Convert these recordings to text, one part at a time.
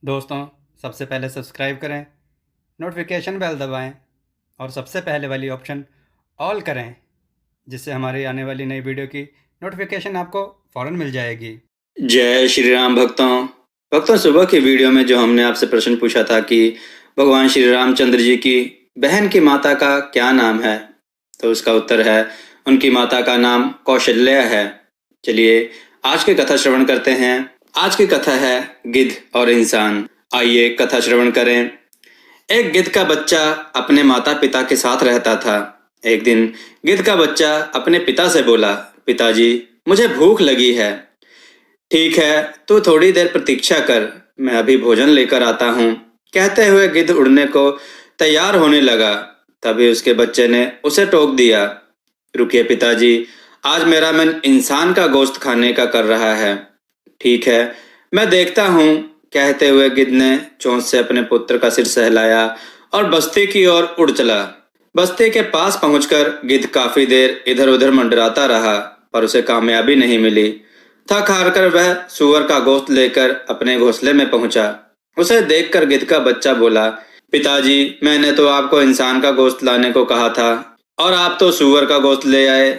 दोस्तों, सबसे पहले सब्सक्राइब करें, नोटिफिकेशन बेल दबाएं और सबसे पहले वाली ऑप्शन ऑल करें, जिससे हमारी आने वाली नई वीडियो की नोटिफिकेशन आपको फ़ौरन मिल जाएगी। जय श्री राम भक्तों सुबह की वीडियो में जो हमने आपसे प्रश्न पूछा था कि भगवान श्री रामचंद्र जी की बहन की माता का क्या नाम है, तो उसका उत्तर है उनकी माता का नाम कौशल्या है। चलिए आज की कथा श्रवण करते हैं। आज की कथा है गिद्ध और इंसान। आइए कथा श्रवण करें। एक गिद्ध का बच्चा अपने माता पिता के साथ रहता था। एक दिन गिद्ध का बच्चा अपने पिता से बोला, पिताजी मुझे भूख लगी है। ठीक है, तू थोड़ी देर प्रतीक्षा कर, मैं अभी भोजन लेकर आता हूँ। कहते हुए गिद्ध उड़ने को तैयार होने लगा। तभी उसके बच्चे ने उसे टोक दिया, रुकिए पिताजी, आज मेरा मन इंसान का गोश्त खाने का कर रहा है। ठीक है, मैं देखता हूँ। कहते हुए गिद्ध ने चोंच से अपने पुत्र का सिर सहलाया और बस्ती की ओर उड़ चला। बस्ती के पास पहुंचकर गिद्ध काफी देर इधर उधर मंडराता रहा, पर उसे कामयाबी नहीं मिली। थक हार कर वह सूअर का गोश्त लेकर अपने घोंसले में पहुंचा। उसे देखकर गिद्ध का बच्चा बोला, पिताजी मैंने तो आपको इंसान का गोश्त लाने को कहा था और आप तो सूअर का गोश्त ले आए।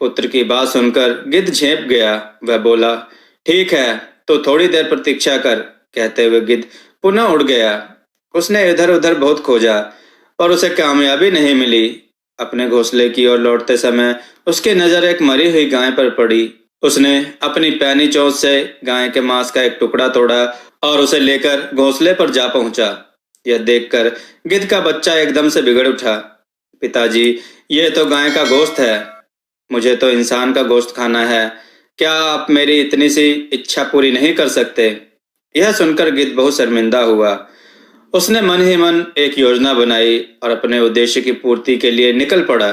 पुत्र की बात सुनकर गिद्ध झेंप गया। वह बोला, ठीक है, तो थोड़ी देर प्रतीक्षा कर। कहते हुए गिद्ध पुनः उड़ गया। उसने इधर उधर बहुत खोजा, पर उसे कामयाबी नहीं मिली। अपने घोंसले की ओर लौटते समय उसकी नजर एक मरी हुई गाय पर पड़ी। उसने अपनी पैनी चोंच से गाय के मांस का एक टुकड़ा तोड़ा और उसे लेकर घोंसले पर जा पहुंचा। यह देखकर गिद्ध का बच्चा एकदम से बिगड़ उठा, पिताजी यह तो गाय का गोश्त है, मुझे तो इंसान का गोश्त खाना है। क्या आप मेरी इतनी सी इच्छा पूरी नहीं कर सकते? यह सुनकर गिद्ध बहुत शर्मिंदा हुआ। उसने मन ही मन एक योजना बनाई और अपने उद्देश्य की पूर्ति के लिए निकल पड़ा।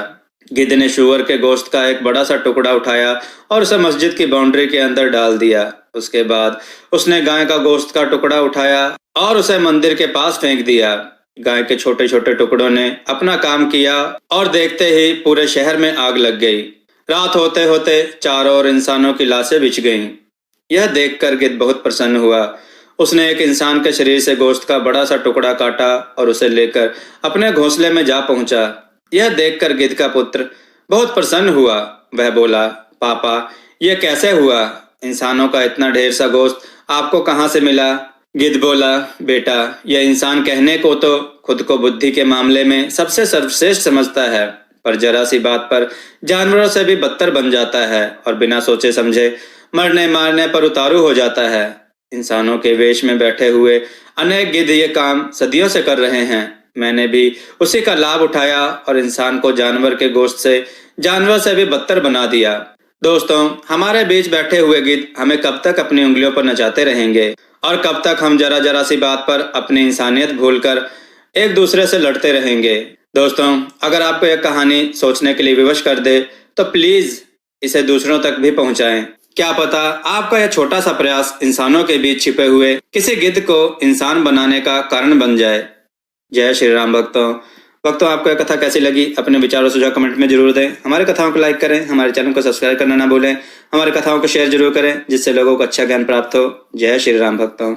गिद्ध ने सूअर के गोश्त का एक बड़ा सा टुकड़ा उठाया और उसे मस्जिद की बाउंड्री के अंदर डाल दिया। उसके बाद उसने गाय का गोश्त का टुकड़ा उठाया और उसे मंदिर के पास फेंक दिया। गाय के छोटे छोटे टुकड़ों ने अपना काम किया और देखते ही पूरे शहर में आग लग गई। रात होते होते चारों ओर इंसानों की लाशें बिछ गईं। यह देखकर गिद्ध बहुत प्रसन्न हुआ। उसने एक इंसान के शरीर से गोश्त का बड़ा सा टुकड़ा काटा और उसे लेकर अपने घोंसले में जा पहुंचा। यह देखकर गिद्ध का पुत्र बहुत प्रसन्न हुआ। वह बोला, पापा यह कैसे हुआ? इंसानों का इतना ढेर सा गोश्त आपको कहाँ से मिला? गिद्ध बोला, बेटा यह इंसान कहने को तो खुद को बुद्धि के मामले में सबसे सर्वश्रेष्ठ समझता है, पर जरा सी बात पर जानवरों से भी बदतर बन जाता है और बिना सोचे समझे मरने मारने पर उतारू हो जाता है। इंसानों के वेश में बैठे हुए अनेक गिद्ध ये काम सदियों से कर रहे हैं। मैंने भी उसी का लाभ उठाया और इंसान को जानवर के गोश्त से जानवर से भी बदतर बना दिया। दोस्तों, हमारे बीच बैठे हुए गिद्ध हमें कब तक अपनी उंगलियों पर नचाते रहेंगे और कब तक हम जरा जरा सी बात पर अपनी इंसानियत भूलकर एक दूसरे से लड़ते रहेंगे। दोस्तों, अगर आपको यह कहानी सोचने के लिए विवश कर दे तो प्लीज इसे दूसरों तक भी पहुंचाएं। क्या पता आपका यह छोटा सा प्रयास इंसानों के बीच छिपे हुए किसी गिद्ध को इंसान बनाने का कारण बन जाए। जय श्री राम भक्तों, आपको यह कथा कैसी लगी? अपने विचारों सुझाव कमेंट में जरूर दें। हमारे कथाओं को लाइक करें, हमारे चैनल को सब्सक्राइब करना ना भूलें। हमारे कथाओं को शेयर जरूर करें, जिससे लोगों को अच्छा ज्ञान प्राप्त हो। जय श्री राम भक्तों।